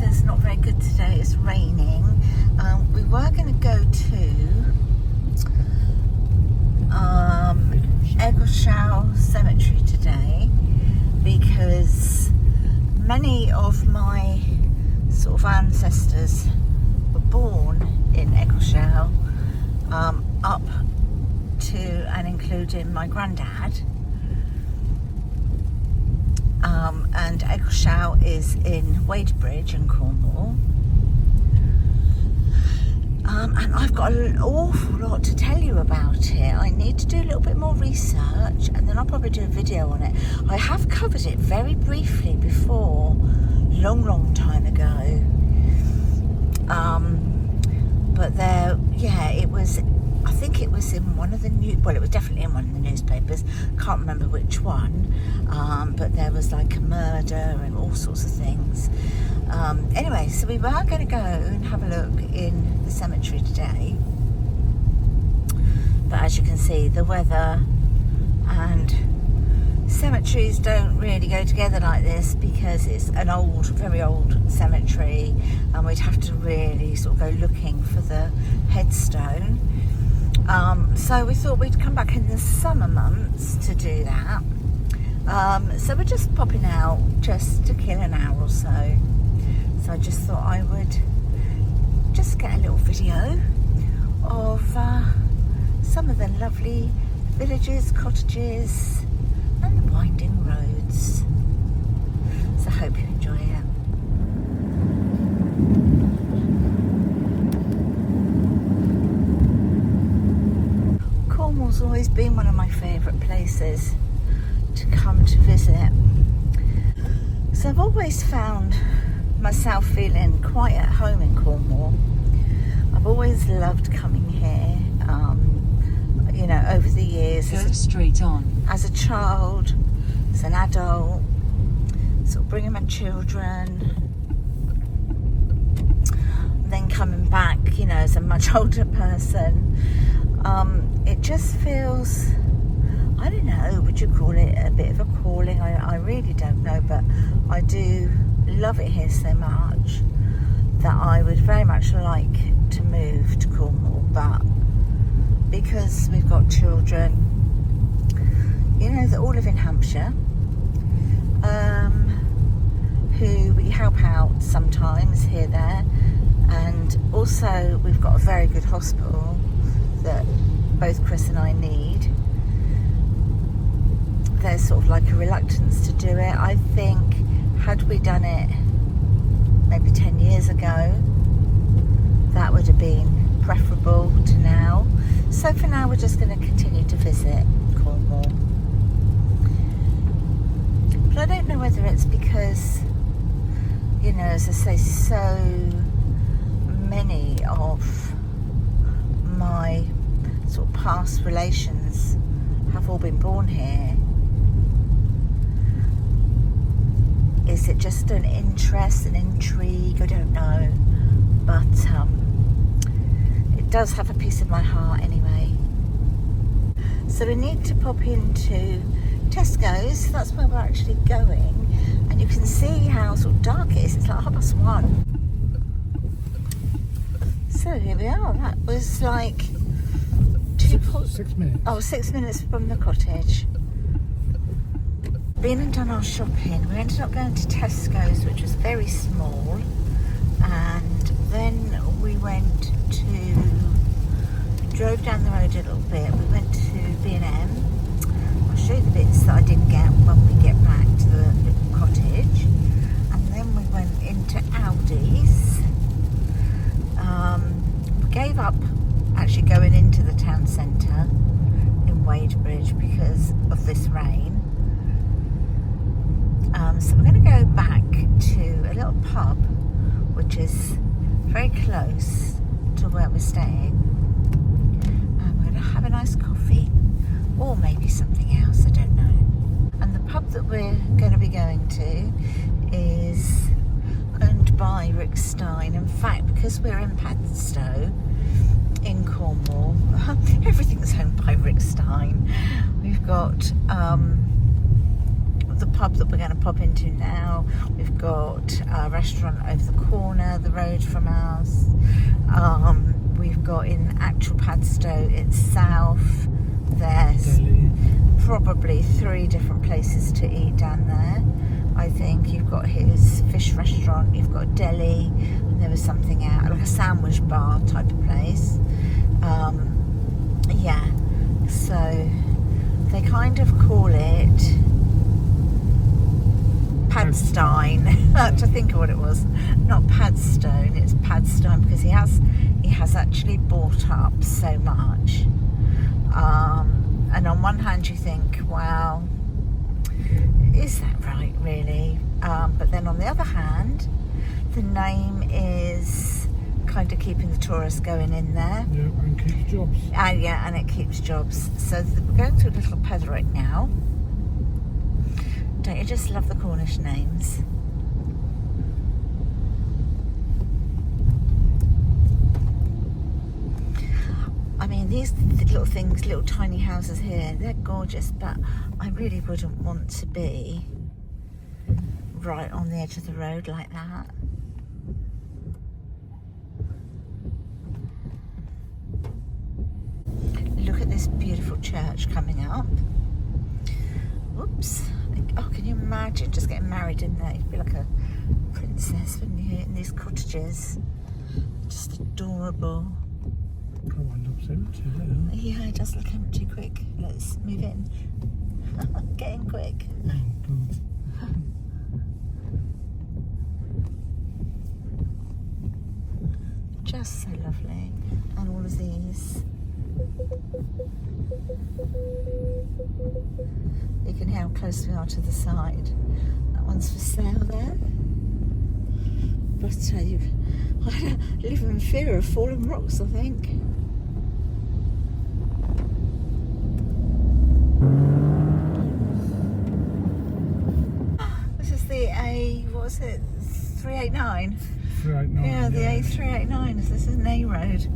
weather's not very good today. It's raining. We were going to go to Eccleshall Cemetery today because many of my sort of ancestors were born in Eccleshall, up to and including my granddad. And Eccleshall is in Wadebridge in Cornwall. And I've got an awful lot to tell you about it. I need to do a little bit more research and then I'll probably do a video on it. I have covered it very briefly before, long time ago. But it was, I think it was in one of the it was definitely in one of the newspapers, can't remember which one, but there was like a murder and all sorts of things. Anyway, so we were going to go and have a look in the cemetery today, but as you can see, the weather and cemeteries don't really go together like this because it's an old, very old cemetery, and we'd have to really sort of go looking for the headstone. So we thought we'd come back in the summer months to do that. So we're just popping out just to kill an hour or so. So I just thought I would just get a little video of some of the lovely villages, cottages and winding roads. So I hope you enjoy it. Cornwall's always been one of my favourite places to come to visit. So I've always found myself feeling quite at home in Cornwall. I've always loved coming here, you know, over the years. Go straight on. As a child, as an adult, sort of bringing my children, then coming back, you know, as a much older person. It just feels, I don't know, would you call it a bit of a calling? I really don't know, but I do love it here so much that I would very much like to move to Cornwall, but because we've got children, you know, that all live in Hampshire, who we help out sometimes here, there, and also we've got a very good hospital that both Chris and I need. There's sort of like a reluctance to do it. I think had we done it maybe 10 years ago, that would have been preferable to now. So for now we're just going to continue to visit Cornwall. But I don't know whether it's because, you know, as I say, so many of my sort of past relations have all been born here. Is it just an interest, an intrigue? I don't know, but it does have a piece of my heart anyway. So we need to pop into Tesco's. That's where we're actually going, and you can see how sort of dark it is. It's like 1:30. So here we are. That was like 6 minutes. Oh, 6 minutes from the cottage. Been and done our shopping. We ended up going to Tesco's, which was very small, and then we drove down the road a little bit. We went to B&M. I'll show you the bits that I didn't get when we get back to the cottage, and then we went into Aldi's. We gave up actually going into the town centre in Wadebridge because of this rain. So we're going to go back to a little pub which is very close to where we're staying, and we're going to have a nice coffee or maybe something else, I don't know. And the pub that we're going to be going to is owned by Stein. In fact, because we're in Padstow in Cornwall, everything's owned by Stein. We've got the pub that we're going to pop into now. We've got a restaurant over the corner, the road from ours. We've got in actual Padstow itself, there's probably 3 different places to eat down there. I think you've got his fish restaurant, you've got a deli, and there was something out, like a sandwich bar type of place. Yeah, so they kind of call it Stein. To think of what it was, not Padstow, it's Padstow, because he has actually bought up so much. And on one hand you think, well, is that right really? But then on the other hand, the name is kind of keeping the tourists going in there. Yeah, and keeps jobs. Yeah, and it keeps jobs. So we're going to a little Petherick now. Don't you just love the Cornish names? I mean, these little things, little tiny houses here, they're gorgeous, but I really wouldn't want to be right on the edge of the road like that. Look at this beautiful church coming up. Whoops. Oh, can you imagine just getting married in there? You'd be like a princess, wouldn't you, in these cottages? Just adorable. I wind up empty there. Yeah, it does look empty. Quick, let's move in. Get in quick. Oh, God. Just so lovely. And all of these. You can hear how close we are to the side. That one's for sale there. But I live in fear of falling rocks, I think. This is the what was it? 389? 389. Yeah, the A389. This is an A road.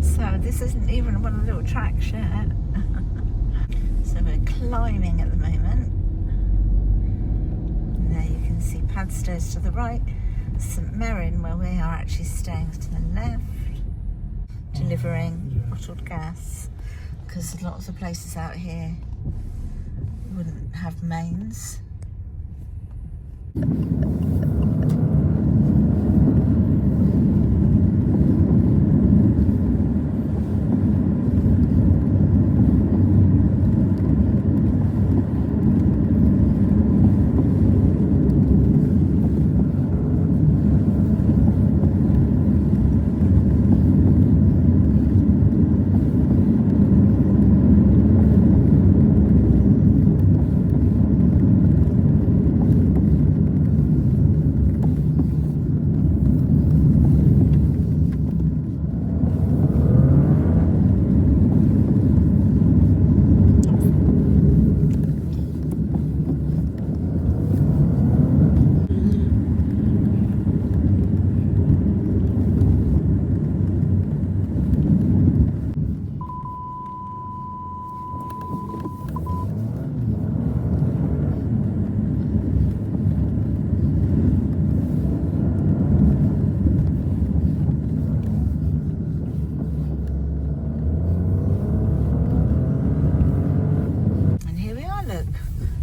So this isn't even one of the little tracks yet. So we're climbing at the moment. And there you can see Padstow to the right, St Merrin, where we are actually staying, to the left, delivering bottled gas, because a lot of the places out here wouldn't have mains.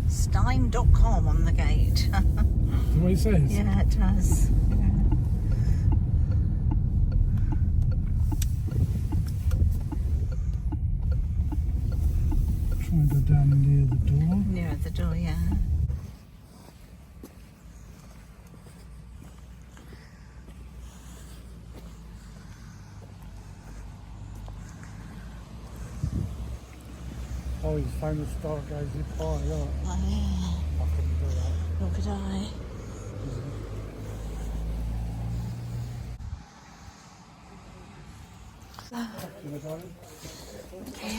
Stein.com on the gate. That's what it says? Yeah, it does. Yeah. Try and go down near the door. Near the door, yeah. Oh, he's famous stargazing pie, look. Oh, yeah. I couldn't do that. Nor could I. Okay.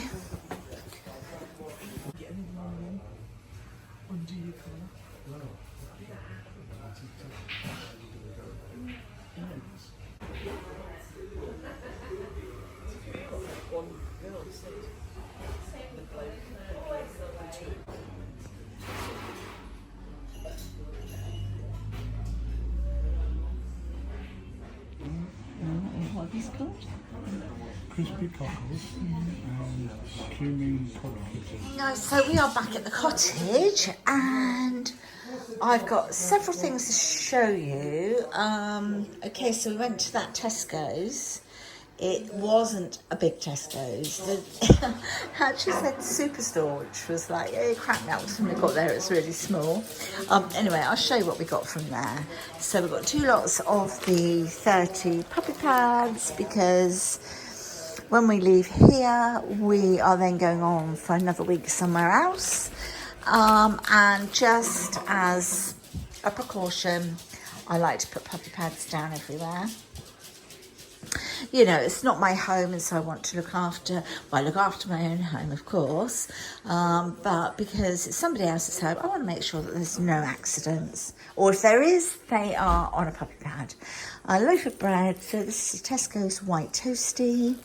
What are these called? Crispy cockles and cumin codfish. No, so we are back at the cottage and I've got several things to show you. Okay, so we went to that Tesco's. It wasn't a big Tesco's. It actually said Superstore, which was like, it cracked me up when we got there. It was really small. Anyway, I'll show you what we got from there. So we've got 2 lots of the 30 puppy pads because when we leave here, we are then going on for another week somewhere else. And just as a precaution, I like to put puppy pads down everywhere. You know, it's not my home, and so I want to look after, well, I look after my own home, of course, but because it's somebody else's home, I want to make sure that there's no accidents, or if there is, they are on a puppy pad. A loaf of bread, so this is Tesco's white toasty.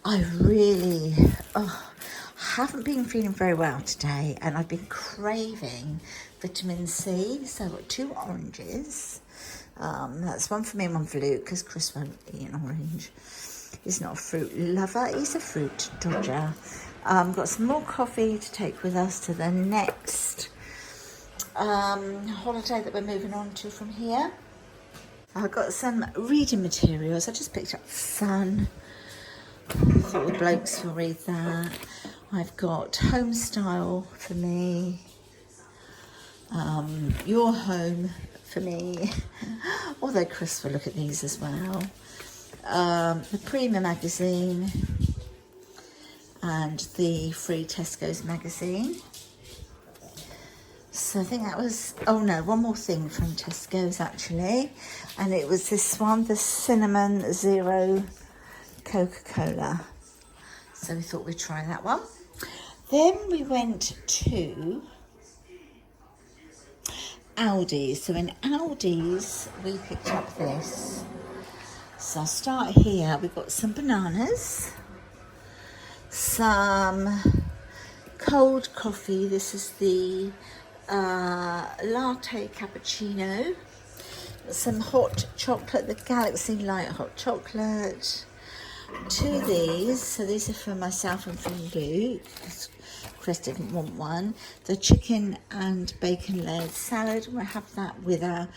I really haven't been feeling very well today, and I've been craving vitamin C, so I've got 2 oranges. That's one for me and one for Luke, because Chris won't eat an orange. He's not a fruit lover, he's a fruit dodger. Got some more coffee to take with us to the next holiday that we're moving on to from here. I've got some reading materials. I just picked up The Sun. I thought the blokes will read that. I've got Home Style for me. Your Home for me, although Chris will look at these as well. The Prima magazine and the free Tesco's magazine. So I think that was, oh no, one more thing from Tesco's actually, and it was this one, the Cinnamon Zero Coca-Cola. So we thought we'd try that one. Then we went to Aldi's. So in Aldi's we picked up this. So I'll start here. We've got some bananas, some cold coffee. This is the latte cappuccino. Some hot chocolate, the Galaxy Light hot chocolate. 2 of these. So these are for myself and for Luke. Chris didn't want one. The chicken and bacon layered salad. We'll have that with to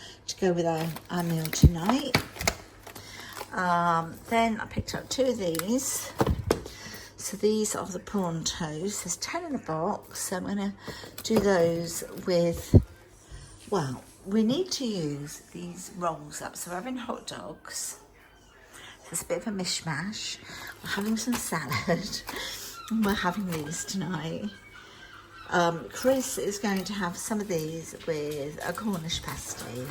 go with our meal tonight. Then I picked up 2 of these. So these are the prawn toast. There's 10 in a box. So I'm going to do those with, well, we need to use these rolls up. So we're having hot dogs. So it's a bit of a mishmash. We're having some salad. And we're having these tonight. Chris is going to have some of these with a Cornish pasty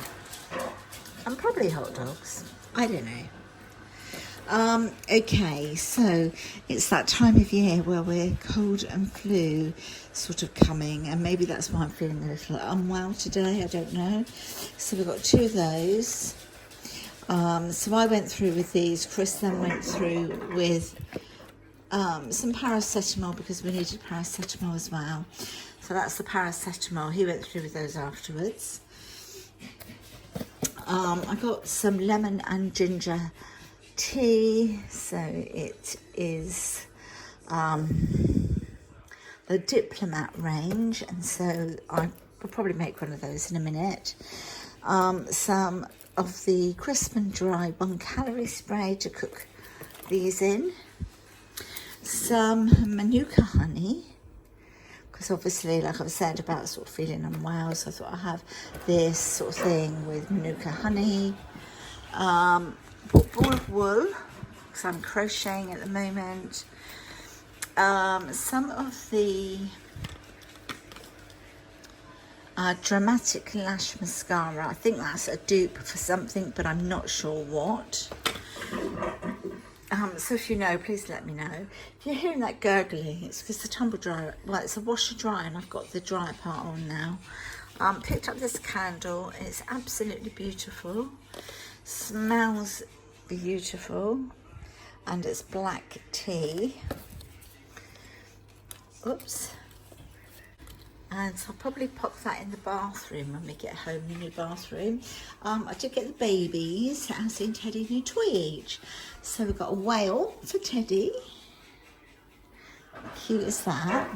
and probably hot dogs. I don't know. Okay, so it's that time of year where we're cold and flu sort of coming, and maybe that's why I'm feeling a little unwell today. I don't know. So we've got 2 of those. So I went through with these. Chris then went through with some paracetamol because we needed paracetamol as well. So that's the paracetamol. He went through with those afterwards. I got some lemon and ginger tea. So it is the Diplomat range, and so I will probably make one of those in a minute. Some of the crisp and dry 1-calorie spray to cook these in. Some Manuka honey, because obviously, like I've said about sort of feeling unwell, so I thought I'd have this sort of thing with Manuka honey. Bought ball of wool, because I'm crocheting at the moment. Some of the Dramatic Lash Mascara. I think that's a dupe for something, but I'm not sure what. So if you know, please let me know. If you're hearing that gurgling, it's because the tumble dryer, well, it's a washer dryer, and I've got the dryer part on now. Picked up this candle. It's absolutely beautiful. Smells beautiful, and it's black tea. Oops. And so I'll probably pop that in the bathroom when we get home, the new bathroom. I did get the babies, Elsie and Teddy, a new toy each. So we've got a whale for Teddy. How cute is that?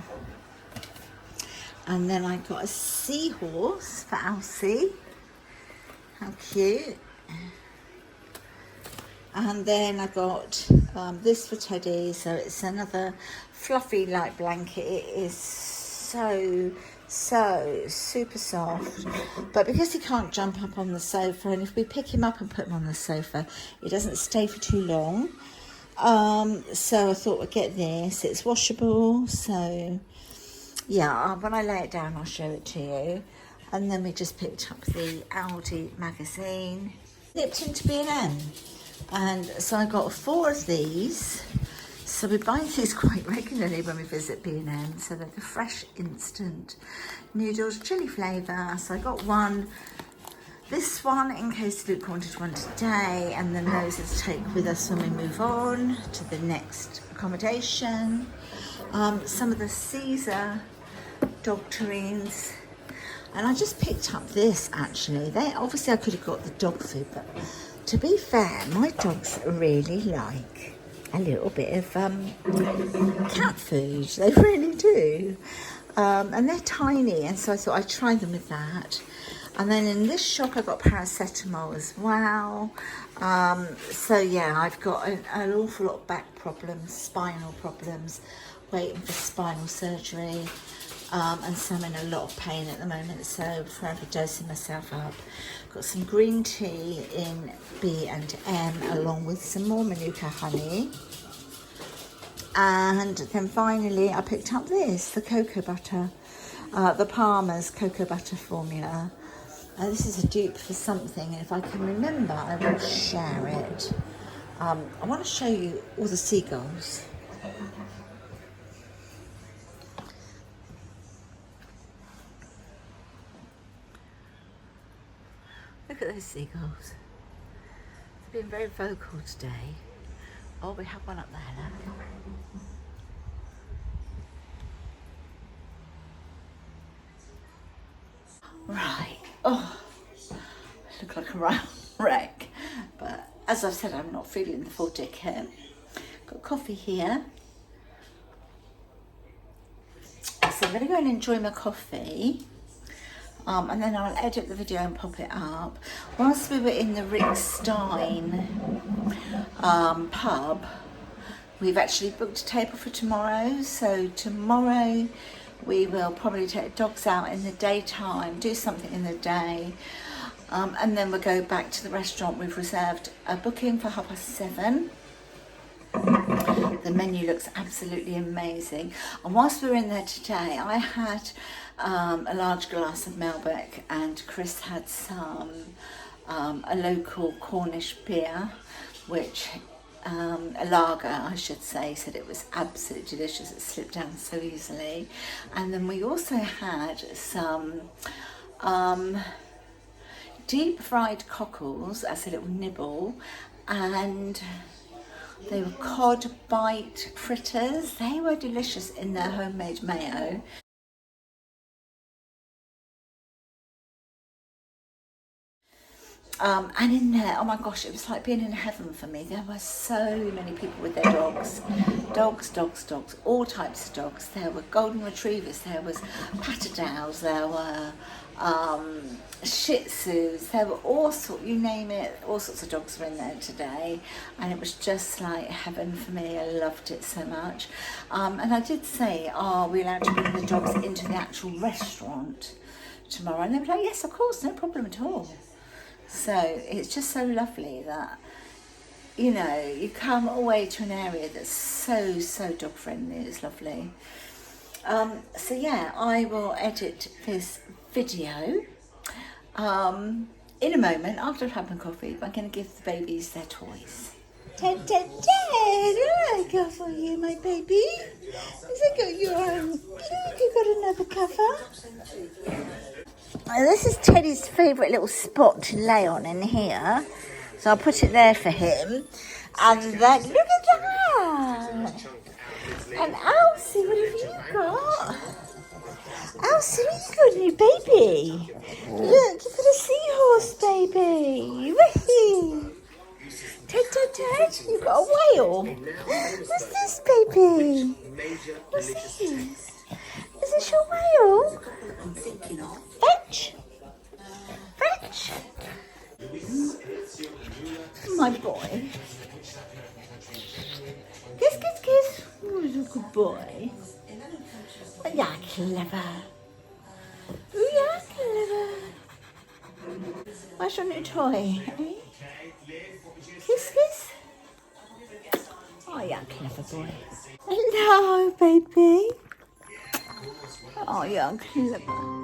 And then I got a seahorse for Elsie. How cute. And then I got this for Teddy. So it's another fluffy light blanket. It is so super soft, but because he can't jump up on the sofa, and if we pick him up and put him on the sofa, it doesn't stay for too long. So I thought we'd get this. It's washable, so yeah, when I lay it down I'll show it to you. And then we just picked up the Aldi magazine, nipped into B&M, and so I got 4 of these. So we buy these quite regularly when we visit B&M. So they're the fresh instant noodles, chilli flavour. So I got this one in case Luke wanted one today, and then those is to take with us when we move on to the next accommodation. Some of the Caesar dog terrines. And I just picked up this actually. Obviously I could have got the dog food, but to be fair, my dogs really like a little bit of cat food. They really do. And they're tiny, and so I thought I'd try them with that. And then in this shop I got paracetamol as well. So yeah, I've got an awful lot of back problems, spinal problems, waiting for spinal surgery. And so I'm in a lot of pain at the moment, so forever dosing myself up. Got some green tea in B&M along with some more Manuka honey. And then finally I picked up this, the cocoa butter, the Palmer's cocoa butter formula. This is a dupe for something, and if I can remember I will share it. I want to show you all the seagulls. Look at those seagulls. They've been very vocal today. Oh, we have one up there, look. Right. Oh, I look like a round wreck. But as I've said, I'm not feeling the full dick here. Got coffee here. So I'm going to go and enjoy my coffee. And then I'll edit the video and pop it up. Whilst we were in the Stein pub, we've actually booked a table for tomorrow. So tomorrow we will probably take the dogs out in the daytime, do something in the day, and then we'll go back to the restaurant. We've reserved a booking for 7:30. The menu looks absolutely amazing. And whilst we were in there today, I had a large glass of Malbec, and Chris had some a local Cornish beer, which a lager I should say. Said it was absolutely delicious. It slipped down so easily. And then we also had some deep fried cockles as a little nibble, and they were cod bite fritters. They were delicious in their homemade mayo. And in there, oh my gosh, it was like being in heaven for me. There were so many people with their dogs. Dogs, all types of dogs. There were golden retrievers, there was patterdales, there were shih tzus, there were all sorts, you name it, all sorts of dogs were in there today. And it was just like heaven for me. I loved it so much. And I did say, are we allowed to bring the dogs into the actual restaurant tomorrow? And they were like, yes, of course, no problem at all. So it's just so lovely that, you know, you come away to an area that's so dog friendly. It's lovely. So yeah, I will edit this video in a moment after I've had my coffee. I'm going to give the babies their toys. Ted, what I got for you, my baby? Has I got your look, you got another cover. This is Teddy's favourite little spot to lay on in here. So I'll put it there for him. And then, look at that! And Elsie, what have you got? How sweet you got, new baby. Look, you've got a seahorse, baby. Whee! Ted, Ted, Ted, you've got a whale. What's this, baby? What's this? Is this your whale? Fetch. Fetch. My boy. Kiss, kiss, kiss. Oh, you're a good boy. Oh, you're clever. Oh, you're clever. Where's your new toy? Eh? Kiss, kiss. Oh, you're a clever boy. Hello, baby. Oh, you're clever.